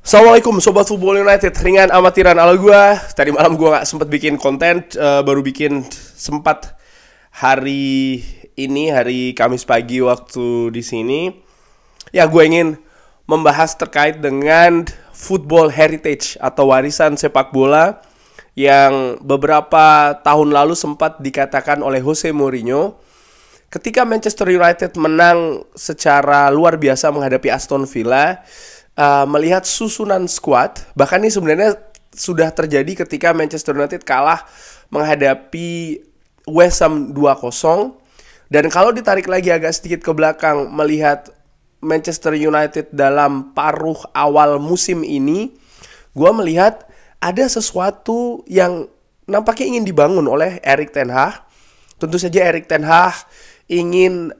Assalamualaikum Sobat Football United, ringan amatiran ala gue. Tadi malam gue gak sempat bikin konten, baru bikin sempat hari ini, hari Kamis pagi waktu di sini. Ya, gue ingin membahas terkait dengan football heritage atau warisan sepak bola yang beberapa tahun lalu sempat dikatakan oleh Jose Mourinho ketika Manchester United menang secara luar biasa menghadapi Aston Villa. Melihat susunan squad, bahkan ini sebenarnya sudah terjadi ketika Manchester United kalah menghadapi West Ham 2-0. Dan kalau ditarik lagi agak sedikit ke belakang, melihat Manchester United dalam paruh awal musim ini, gue melihat ada sesuatu yang nampaknya ingin dibangun oleh Erik ten Hag. Tentu saja Erik ten Hag ingin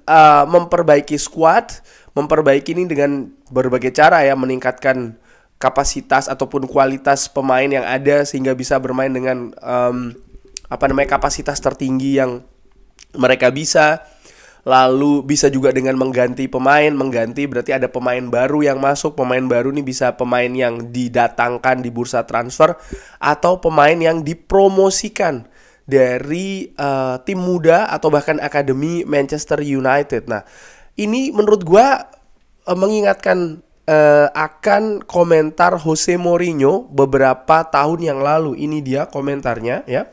memperbaiki squad, memperbaiki ini dengan berbagai cara ya, meningkatkan kapasitas ataupun kualitas pemain yang ada sehingga bisa bermain dengan kapasitas tertinggi yang mereka bisa. Lalu bisa juga dengan mengganti pemain, berarti ada pemain baru yang masuk. Pemain baru ini bisa pemain yang didatangkan di bursa transfer atau pemain yang dipromosikan dari tim muda atau bahkan akademi Manchester United. Nah, ini menurut gue mengingatkan akan komentar Jose Mourinho beberapa tahun yang lalu. Ini dia komentarnya ya.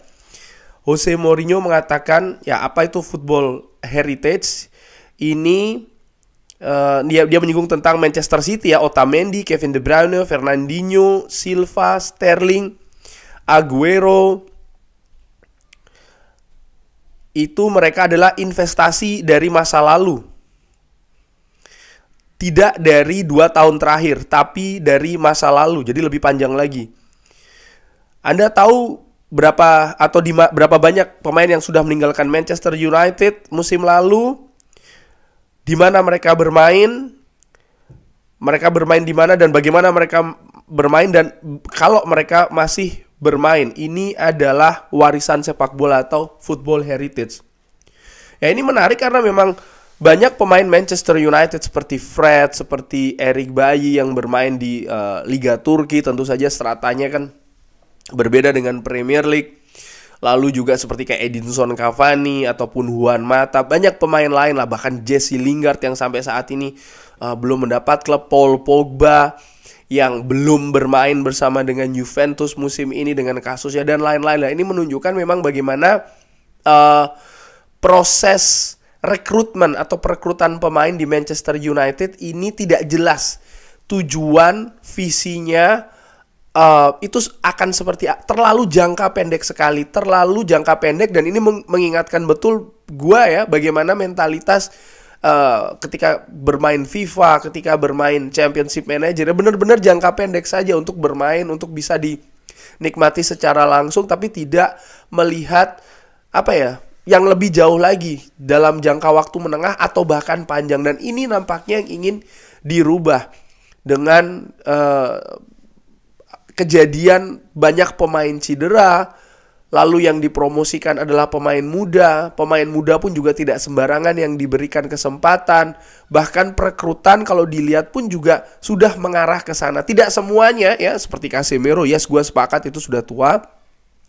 Jose Mourinho mengatakan, ya apa itu football heritage? Ini dia menyinggung tentang Manchester City ya, Otamendi, Kevin De Bruyne, Fernandinho, Silva, Sterling, Aguero. Itu mereka adalah investasi dari masa lalu. Tidak dari 2 tahun terakhir, tapi dari masa lalu, jadi lebih panjang lagi. Anda tahu berapa banyak pemain yang sudah meninggalkan Manchester United musim lalu? Di mana mereka bermain? Mereka bermain di mana dan bagaimana mereka bermain, dan kalau mereka masih bermain. Ini adalah warisan sepak bola atau football heritage. Ya, ini menarik karena memang banyak pemain Manchester United seperti Fred, seperti Eric Bailly yang bermain di Liga Turki. Tentu saja stratanya kan berbeda dengan Premier League. Lalu juga seperti kayak Edinson Cavani ataupun Juan Mata. Banyak pemain lain lah, bahkan Jesse Lingard yang sampai saat ini belum mendapat klub. Paul Pogba yang belum bermain bersama dengan Juventus musim ini dengan kasusnya dan lain-lain. Ini menunjukkan memang bagaimana proses rekrutmen atau perekrutan pemain di Manchester United ini tidak jelas tujuan, visinya. Itu akan seperti terlalu jangka pendek sekali, terlalu jangka pendek. Dan ini mengingatkan betul gue ya, bagaimana mentalitas ketika bermain FIFA, ketika bermain Championship Manager, benar-benar jangka pendek saja untuk bermain, untuk bisa dinikmati secara langsung, tapi tidak melihat yang lebih jauh lagi dalam jangka waktu menengah atau bahkan panjang. Dan ini nampaknya yang ingin dirubah dengan kejadian banyak pemain cedera, lalu yang dipromosikan adalah pemain muda. Pemain muda pun juga tidak sembarangan yang diberikan kesempatan. Bahkan perekrutan kalau dilihat pun juga sudah mengarah ke sana. Tidak semuanya ya, seperti Casemiro, yes gue sepakat itu sudah tua.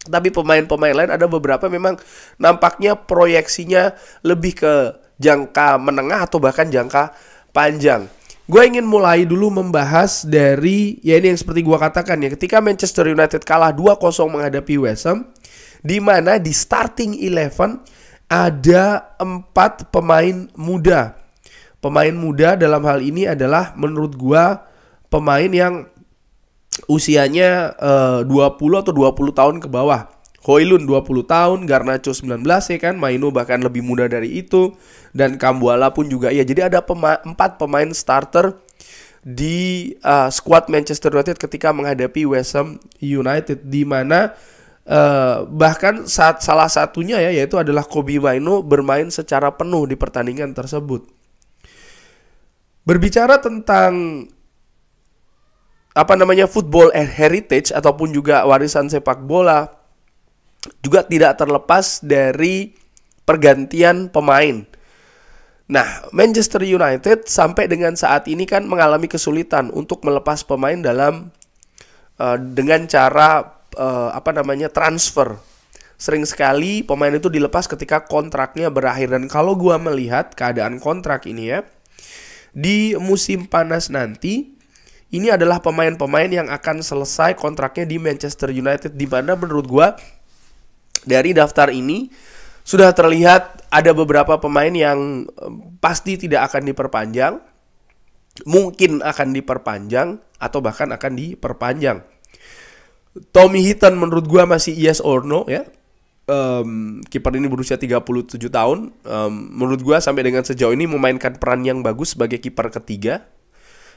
Tapi pemain-pemain lain ada beberapa memang nampaknya proyeksinya lebih ke jangka menengah atau bahkan jangka panjang. Gue ingin mulai dulu membahas dari, ya ini yang seperti gue katakan ya, ketika Manchester United kalah 2-0 menghadapi West Ham, di mana di starting 11 ada 4 pemain muda. Pemain muda dalam hal ini adalah menurut gue pemain yang usianya 20 atau 20 tahun ke bawah. Højlund 20 tahun, Garnacho 19 ya kan, Maino bahkan lebih muda dari itu, dan Kambuala pun juga ya. Jadi ada 4 pemain starter di squad Manchester United ketika menghadapi West Ham United, di mana bahkan salah satunya ya, yaitu adalah Kobbie Mainoo bermain secara penuh di pertandingan tersebut. Berbicara tentang football heritage ataupun juga warisan sepak bola, juga tidak terlepas dari pergantian pemain. Nah, Manchester United sampai dengan saat ini kan mengalami kesulitan untuk melepas pemain dalam dengan cara transfer. Sering sekali pemain itu dilepas ketika kontraknya berakhir. Dan kalau gua melihat keadaan kontrak ini ya, di musim panas nanti, ini adalah pemain-pemain yang akan selesai kontraknya di Manchester United, di mana menurut gua dari daftar ini sudah terlihat ada beberapa pemain yang pasti tidak akan diperpanjang, mungkin akan diperpanjang, atau bahkan akan diperpanjang. Tommy Heaton menurut gua masih yes or no ya. Kiper ini berusia 37 tahun. Menurut gua sampai dengan sejauh ini memainkan peran yang bagus sebagai kiper ketiga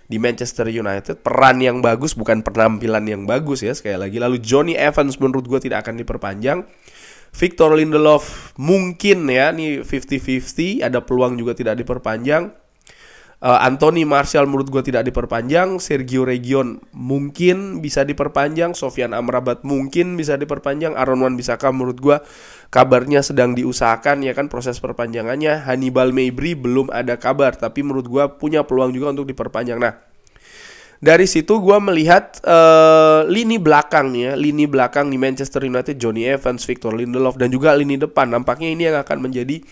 di Manchester United. Peran yang bagus, bukan penampilan yang bagus ya, sekali lagi. Lalu Johnny Evans menurut gua tidak akan diperpanjang. Victor Lindelof mungkin ya, nih 50-50, ada peluang juga tidak diperpanjang. Anthony Martial menurut gue tidak diperpanjang. Sergio Reguilon mungkin bisa diperpanjang. Sofyan Amrabat mungkin bisa diperpanjang. Aaron Wan-Bissaka menurut gue kabarnya sedang diusahakan ya kan proses perpanjangannya. Hannibal Mejbri belum ada kabar, tapi menurut gue punya peluang juga untuk diperpanjang. Nah, dari situ gue melihat lini belakang di Manchester United, Johnny Evans, Victor Lindelof, dan juga lini depan. Nampaknya ini yang akan menjadi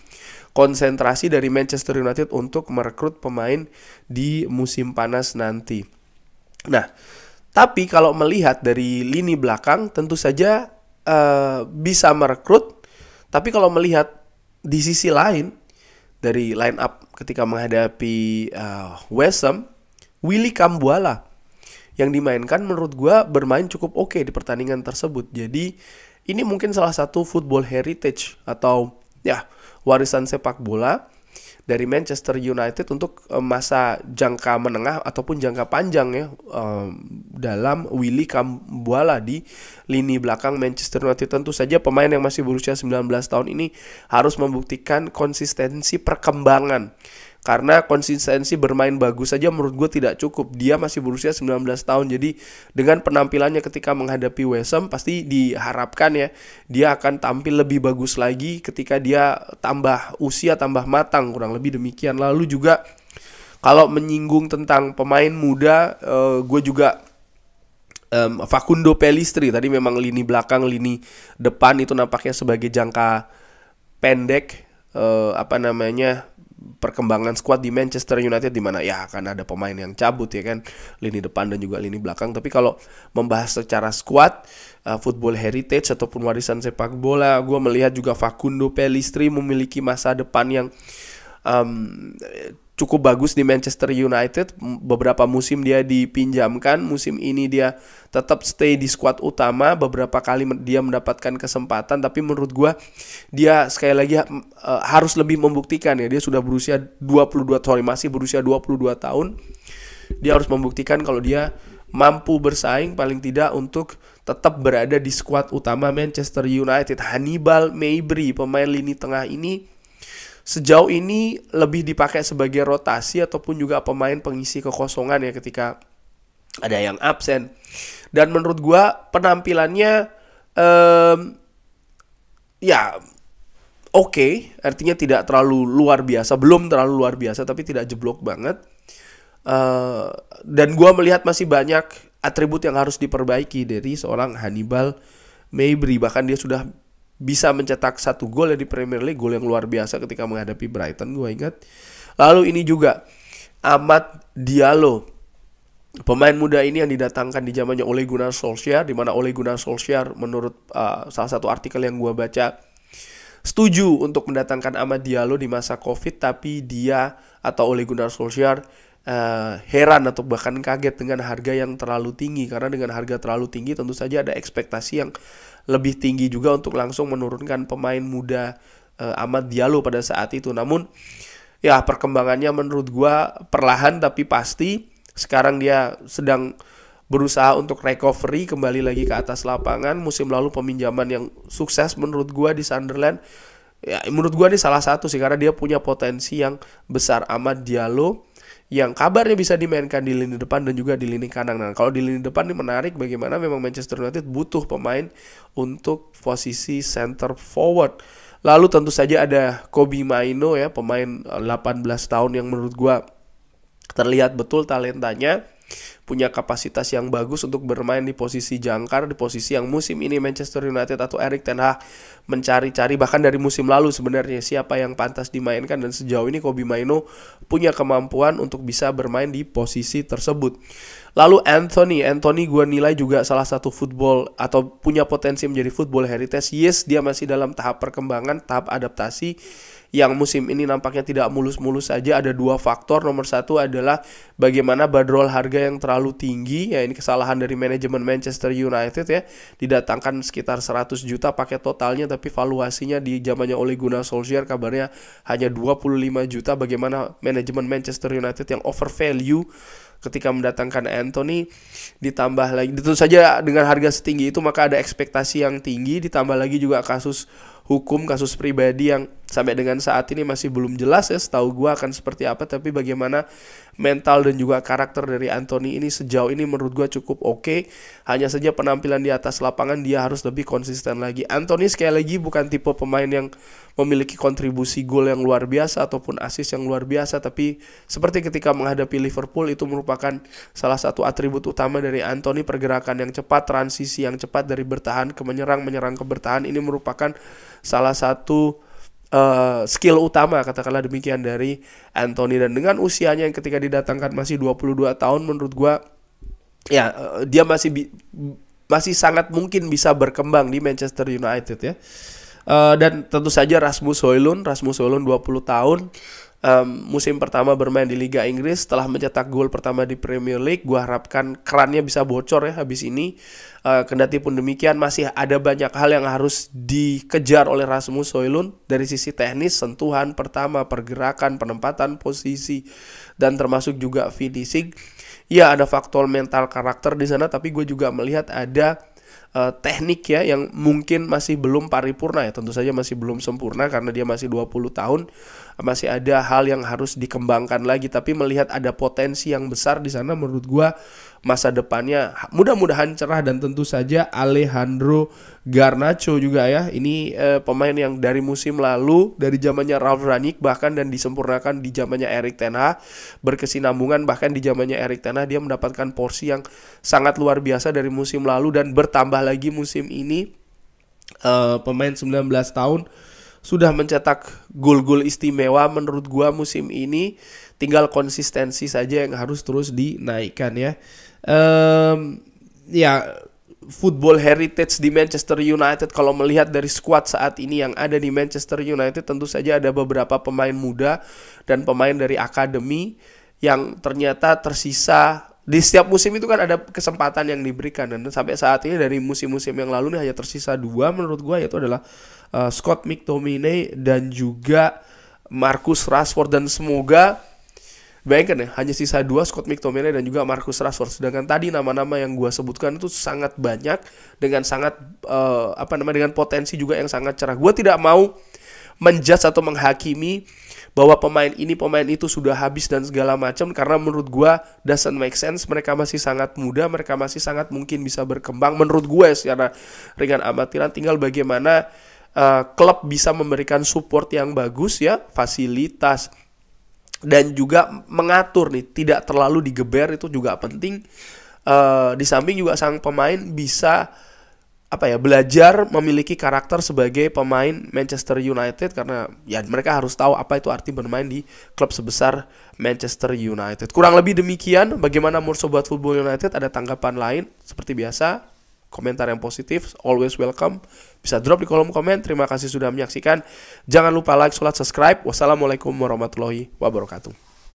konsentrasi dari Manchester United untuk merekrut pemain di musim panas nanti. Nah, tapi kalau melihat dari lini belakang tentu saja bisa merekrut. Tapi kalau melihat di sisi lain dari line up ketika menghadapi West Ham, Willy Kambuala yang dimainkan menurut gue bermain cukup oke di pertandingan tersebut. Jadi ini mungkin salah satu football heritage atau ya warisan sepak bola dari Manchester United untuk masa jangka menengah ataupun jangka panjang ya, dalam Willy Kambuala di lini belakang Manchester United. Tentu saja pemain yang masih berusia 19 tahun ini harus membuktikan konsistensi perkembangan. Karena konsistensi bermain bagus saja menurut gue tidak cukup. Dia masih berusia 19 tahun. Jadi dengan penampilannya ketika menghadapi West Ham, pasti diharapkan ya dia akan tampil lebih bagus lagi ketika dia tambah usia, tambah matang, kurang lebih demikian. Lalu juga kalau menyinggung tentang pemain muda, gue juga Facundo Pellistri. Tadi memang lini belakang, lini depan itu nampaknya sebagai jangka pendek perkembangan skuad di Manchester United, di mana ya akan ada pemain yang cabut ya kan, lini depan dan juga lini belakang. Tapi kalau membahas secara skuad, football heritage ataupun warisan sepak bola, gue melihat juga Facundo Pellistri memiliki masa depan yang cukup bagus di Manchester United. Beberapa musim dia dipinjamkan, musim ini dia tetap stay di skuad utama. Beberapa kali dia mendapatkan kesempatan, tapi menurut gua dia sekali lagi harus lebih membuktikan ya. Dia sudah berusia 22 tahun. Dia harus membuktikan kalau dia mampu bersaing paling tidak untuk tetap berada di skuad utama Manchester United. Hannibal Mejbri, pemain lini tengah ini sejauh ini lebih dipakai sebagai rotasi ataupun juga pemain pengisi kekosongan ya ketika ada yang absen. Dan menurut gua penampilannya oke, artinya tidak terlalu luar biasa, belum terlalu luar biasa tapi tidak jeblok banget. Dan gua melihat masih banyak atribut yang harus diperbaiki dari seorang Hannibal Mejbri. Bahkan dia sudah bisa mencetak 1 gol ya di Premier League, gol yang luar biasa ketika menghadapi Brighton, gue ingat. Lalu ini juga Amad Diallo, pemain muda ini yang didatangkan di zamannya Ole Gunnar Solskjaer, di mana Ole Gunnar Solskjaer menurut salah satu artikel yang gue baca setuju untuk mendatangkan Amad Diallo di masa Covid, tapi dia atau Ole Gunnar Solskjaer heran atau bahkan kaget dengan harga yang terlalu tinggi. Karena dengan harga terlalu tinggi tentu saja ada ekspektasi yang lebih tinggi juga untuk langsung menurunkan pemain muda Amad Diallo pada saat itu. Namun ya perkembangannya menurut gua perlahan tapi pasti. Sekarang dia sedang berusaha untuk recovery, kembali lagi ke atas lapangan. Musim lalu peminjaman yang sukses menurut gua di Sunderland. Ya menurut gua ini salah satu sih, karena dia punya potensi yang besar. Amad Diallo yang kabarnya bisa dimainkan di lini depan dan juga di lini kanan. Nah, kalau di lini depan ini menarik bagaimana memang Manchester United butuh pemain untuk posisi center forward. Lalu tentu saja ada Kobbie Mainoo ya, pemain 18 tahun yang menurut gua terlihat betul talentanya, punya kapasitas yang bagus untuk bermain di posisi jangkar, di posisi yang musim ini Manchester United atau Erik ten Hag mencari-cari, bahkan dari musim lalu sebenarnya siapa yang pantas dimainkan, dan sejauh ini Kobbie Mainoo punya kemampuan untuk bisa bermain di posisi tersebut. Lalu Anthony gue nilai juga salah satu football atau punya potensi menjadi football heritage. Yes, dia masih dalam tahap perkembangan, tahap adaptasi yang musim ini nampaknya tidak mulus-mulus saja. Ada dua faktor. Nomor satu adalah bagaimana bandrol harga yang terlalu tinggi. Ya, ini kesalahan dari manajemen Manchester United ya. Didatangkan sekitar 100 juta paket totalnya, tapi valuasinya di zamannya Ole Gunnar Solskjaer kabarnya hanya 25 juta. Bagaimana manajemen Manchester United yang over value ketika mendatangkan Anthony, ditambah lagi tentu saja dengan harga setinggi itu maka ada ekspektasi yang tinggi, ditambah lagi juga kasus hukum, kasus pribadi yang sampai dengan saat ini masih belum jelas ya, setahu gue akan seperti apa. Tapi bagaimana mental dan juga karakter dari Anthony ini sejauh ini menurut gue cukup oke. Hanya saja penampilan di atas lapangan dia harus lebih konsisten lagi. Anthony sekali lagi bukan tipe pemain yang memiliki kontribusi gol yang luar biasa ataupun assist yang luar biasa, tapi seperti ketika menghadapi Liverpool itu merupakan salah satu atribut utama dari Anthony, pergerakan yang cepat, transisi yang cepat dari bertahan ke menyerang ke bertahan. Ini merupakan salah satu skill utama katakanlah demikian dari Anthony, dan dengan usianya yang ketika didatangkan masih 22 tahun menurut gua ya dia masih sangat mungkin bisa berkembang di Manchester United ya. Dan tentu saja Rasmus Højlund 20 tahun, musim pertama bermain di Liga Inggris setelah mencetak gol pertama di Premier League. Gua harapkan kerannya bisa bocor ya habis ini. Kendati pun demikian masih ada banyak hal yang harus dikejar oleh Rasmus Højlund dari sisi teknis, sentuhan pertama, pergerakan, penempatan posisi, dan termasuk juga finishing. Ya ada faktor mental karakter di sana, tapi gue juga melihat ada teknik ya yang mungkin masih belum paripurna ya, tentu saja masih belum sempurna karena dia masih 20 tahun, masih ada hal yang harus dikembangkan lagi, tapi melihat ada potensi yang besar di sana. Menurut gua masa depannya mudah-mudahan cerah. Dan tentu saja Alejandro Garnacho juga ya, ini pemain yang dari musim lalu dari zamannya Ralf Rangnick bahkan dan disempurnakan di zamannya Erik ten Hag, berkesinambungan bahkan di zamannya Erik ten Hag dia mendapatkan porsi yang sangat luar biasa dari musim lalu dan bertambah lagi musim ini. Pemain 19 tahun sudah mencetak gol-gol istimewa menurut gua musim ini, tinggal konsistensi saja yang harus terus dinaikkan ya. Ya football heritage di Manchester United, kalau melihat dari skuad saat ini yang ada di Manchester United, tentu saja ada beberapa pemain muda dan pemain dari akademi yang ternyata tersisa. Di setiap musim itu kan ada kesempatan yang diberikan, dan sampai saat ini dari musim-musim yang lalu nih hanya tersisa dua menurut gue, yaitu adalah Scott McTominay dan juga Marcus Rashford. Dan semoga, bayangkan ya, hanya sisa dua, Scott McTominay dan juga Marcus Rashford. Sedangkan tadi nama-nama yang gue sebutkan itu sangat banyak dengan sangat dengan potensi juga yang sangat cerah. Gue tidak mau menjudge atau menghakimi bahwa pemain ini pemain itu sudah habis dan segala macam, karena menurut gua doesn't make sense. Mereka masih sangat muda, mereka masih sangat mungkin bisa berkembang menurut gue secara ringan amatiran. Tinggal bagaimana klub bisa memberikan support yang bagus ya, fasilitas, dan juga mengatur nih, tidak terlalu digeber, itu juga penting. Di samping juga sang pemain bisa belajar memiliki karakter sebagai pemain Manchester United, karena ya mereka harus tahu apa itu arti bermain di klub sebesar Manchester United. Kurang lebih demikian. Bagaimana menurut Sobat Football United? Ada tanggapan lain? Seperti biasa, komentar yang positif always welcome. Bisa drop di kolom komen. Terima kasih sudah menyaksikan. Jangan lupa like, subscribe. Wassalamualaikum warahmatullahi wabarakatuh.